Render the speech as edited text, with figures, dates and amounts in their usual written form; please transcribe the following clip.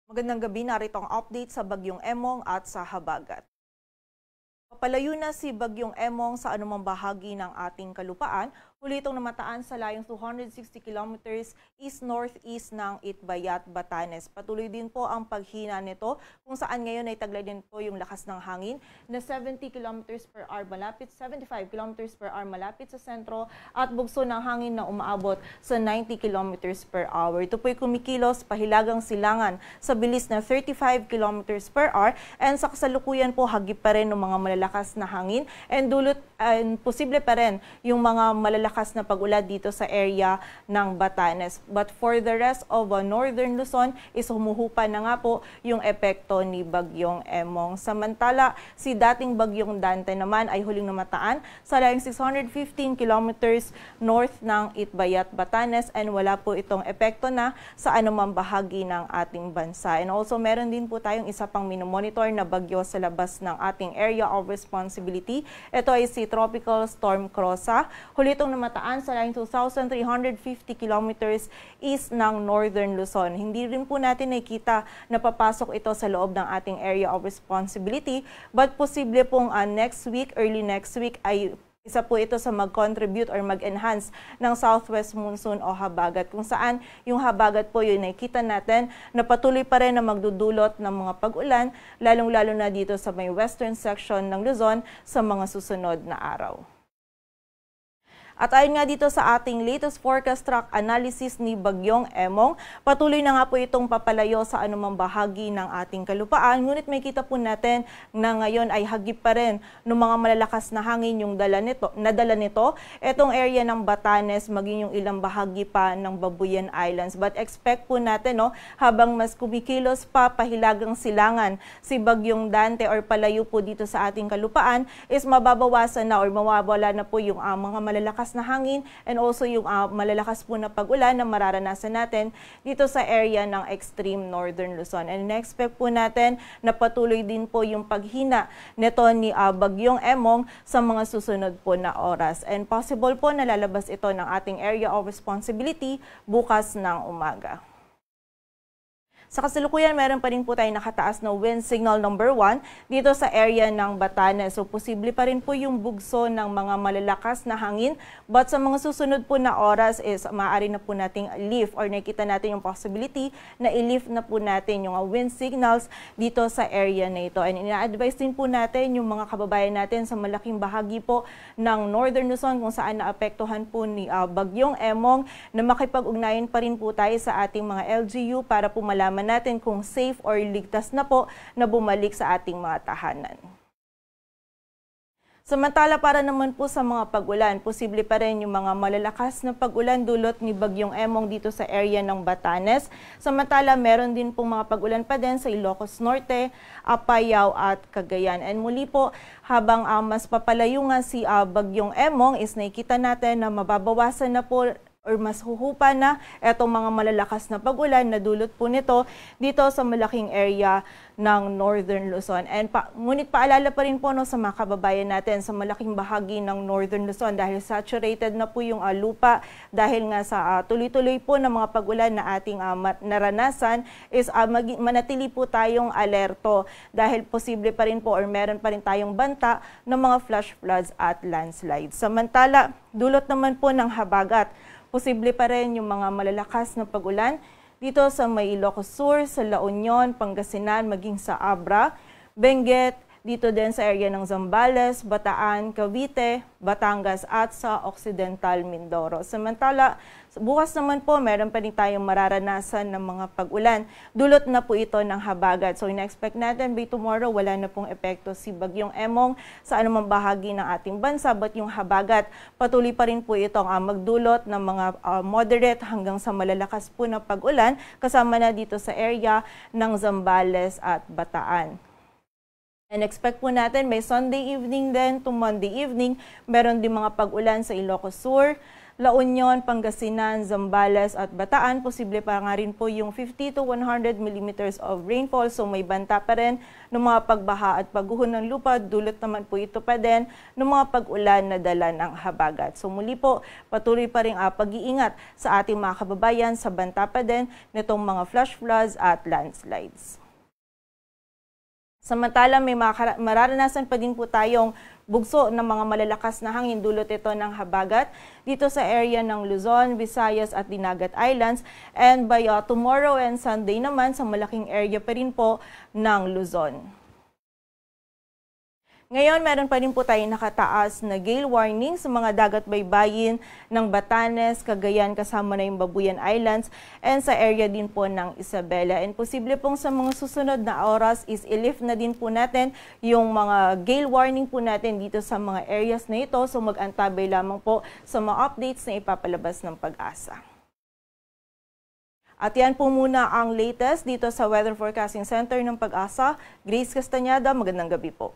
Magandang gabi, narito ang update sa Bagyong Emong at sa Habagat. Papalayo na si Bagyong Emong sa anumang bahagi ng ating kalupaan. Huli itong namataan sa layong 260 kilometers east-northeast ng Itbayat, Batanes. Patuloy din po ang paghina nito kung saan ngayon ay taglay din po yung lakas ng hangin na 70 kilometers per hour malapit, 75 kilometers per hour malapit sa sentro at bugso ng hangin na umaabot sa 90 kilometers per hour. Ito po'y kumikilos pahilagang silangan sa bilis na 35 kilometers per hour and sa kasalukuyan po hagip pa rin ng mga malalakas na hangin and posible pa rin yung mga malalakas na pag-ulan dito sa area ng Batanes. But for the rest of northern Luzon is humuhupa na nga po yung epekto ni Bagyong Emong. Samantala, si dating Bagyong Dante naman ay huling namataan sa layong 615 kilometers north ng Itbayat, Batanes and wala po itong epekto na sa anumang bahagi ng ating bansa. And also meron din po tayong isa pang minomonitor na bagyo sa labas ng ating area of responsibility. Ito ay si Tropical Storm Crossa. Huli itong namataan sa layong 2,350 kilometers east ng northern Luzon. Hindi rin po natin nakikita na papasok ito sa loob ng ating area of responsibility, but posible pong early next week ay isa po ito sa mag-contribute or mag-enhance ng southwest monsoon o habagat, kung saan yung habagat po yun nakikita natin na patuloy pa rin na magdudulot ng mga pag-ulan, lalong-lalo na dito sa may western section ng Luzon sa mga susunod na araw. At ayon nga dito sa ating latest forecast track analysis ni Bagyong Emong, patuloy na nga po itong papalayo sa anumang bahagi ng ating kalupaan. Ngunit may kita po natin na ngayon ay hagip pa rin ng mga malalakas na hangin yung dala nito. Itong area ng Batanes, maging yung ilang bahagi pa ng Babuyan Islands. But expect po natin, habang mas kumikilos pa pahilagang silangan si Bagyong Dante or palayo po dito sa ating kalupaan, is mababawasan na or mawawala na po yung mga malalakas na hangin and also yung malalakas po na pag-ulan na mararanasan natin dito sa area ng extreme northern Luzon. And in-expect po natin na patuloy din po yung paghina nito ni Bagyong Emong sa mga susunod po na oras. And possible po na lalabas ito ng ating area of responsibility bukas ng umaga. Sa kasalukuyan, meron pa rin po tayong nakataas na wind signal number 1 dito sa area ng Batanes. So, posible pa rin po yung bugso ng mga malalakas na hangin. But sa mga susunod po na oras is maaari na po nating lift or nakita natin yung possibility na i-lift na po natin yung wind signals dito sa area na ito. And ina-advise din po natin yung mga kababayan natin sa malaking bahagi po ng Northern Luzon kung saan naapektuhan po ni Bagyong Emong na makipag-ugnayan pa rin po tayo sa ating mga LGU para po malaman natin kung safe or ligtas na po na bumalik sa ating mga tahanan. Samantala, para naman po sa mga pag-ulan, posible pa rin yung mga malalakas na pag-ulan dulot ni Bagyong Emong dito sa area ng Batanes. Samantala, meron din pong mga pag-ulan pa din sa Ilocos Norte, Apayao at Cagayan. And muli po, habang mas papalayo nga si Bagyong Emong, is nakikita natin na mababawasan na po or mas huhupa na itong mga malalakas na pag-ulan na dulot po nito dito sa malaking area ng Northern Luzon. And ngunit paalala pa rin po sa mga kababayan natin sa malaking bahagi ng Northern Luzon dahil saturated na po yung lupa dahil nga sa tuloy-tuloy po ng mga pag-ulan na ating naranasan is manatili po tayong alerto dahil posible pa rin po or meron pa rin tayong banta ng mga flash floods at landslides. Samantala, dulot naman po ng habagat, posible pa rin yung mga malalakas na pag-ulan dito sa may Ilocos Sur, sa La Union, Pangasinan, maging sa Abra, Benguet, dito din sa area ng Zambales, Bataan, Cavite, Batangas at sa Occidental Mindoro. Samantala, bukas naman po meron pa rin tayong mararanasan ng mga pag-ulan. Dulot na po ito ng habagat. So ina-expect natin by tomorrow wala na pong epekto si Bagyong Emong sa anumang bahagi ng ating bansa, but yung habagat patuloy pa rin po itong magdulot ng mga moderate hanggang sa malalakas po na pag-ulan kasama na dito sa area ng Zambales at Bataan. And expect po natin by Sunday evening din to Monday evening, meron din mga pag-ulan sa Ilocos Sur, La Union, Pangasinan, Zambales at Bataan. Posible pa nga rin po yung 50 to 100 millimeters of rainfall. So may banta pa rin ng mga pagbaha at pagguho ng lupa. Dulot naman po ito pa din ng mga pag-ulan na dala ng habagat. So muli po, patuloy pa rin pag-iingat sa ating mga kababayan sa banta pa din nitong mga flash floods at landslides. Samantala, may mararanasan pa din po tayong bugso ng mga malalakas na hangin. Dulot ito ng habagat dito sa area ng Luzon, Visayas at Dinagat Islands. And by tomorrow and Sunday naman, sa malaking area pa rin po ng Luzon. Ngayon, meron pa rin po tayong nakataas na gale warning sa mga dagat baybayin ng Batanes, Cagayan, kasama na yung Babuyan Islands, and sa area din po ng Isabela. And posible pong sa mga susunod na oras is i-lift na din po natin yung mga gale warning po natin dito sa mga areas na ito. So mag-antabay lamang po sa mga updates na ipapalabas ng Pag-asa. At yan po muna ang latest dito sa Weather Forecasting Center ng Pag-asa. Grace Castañeda, magandang gabi po.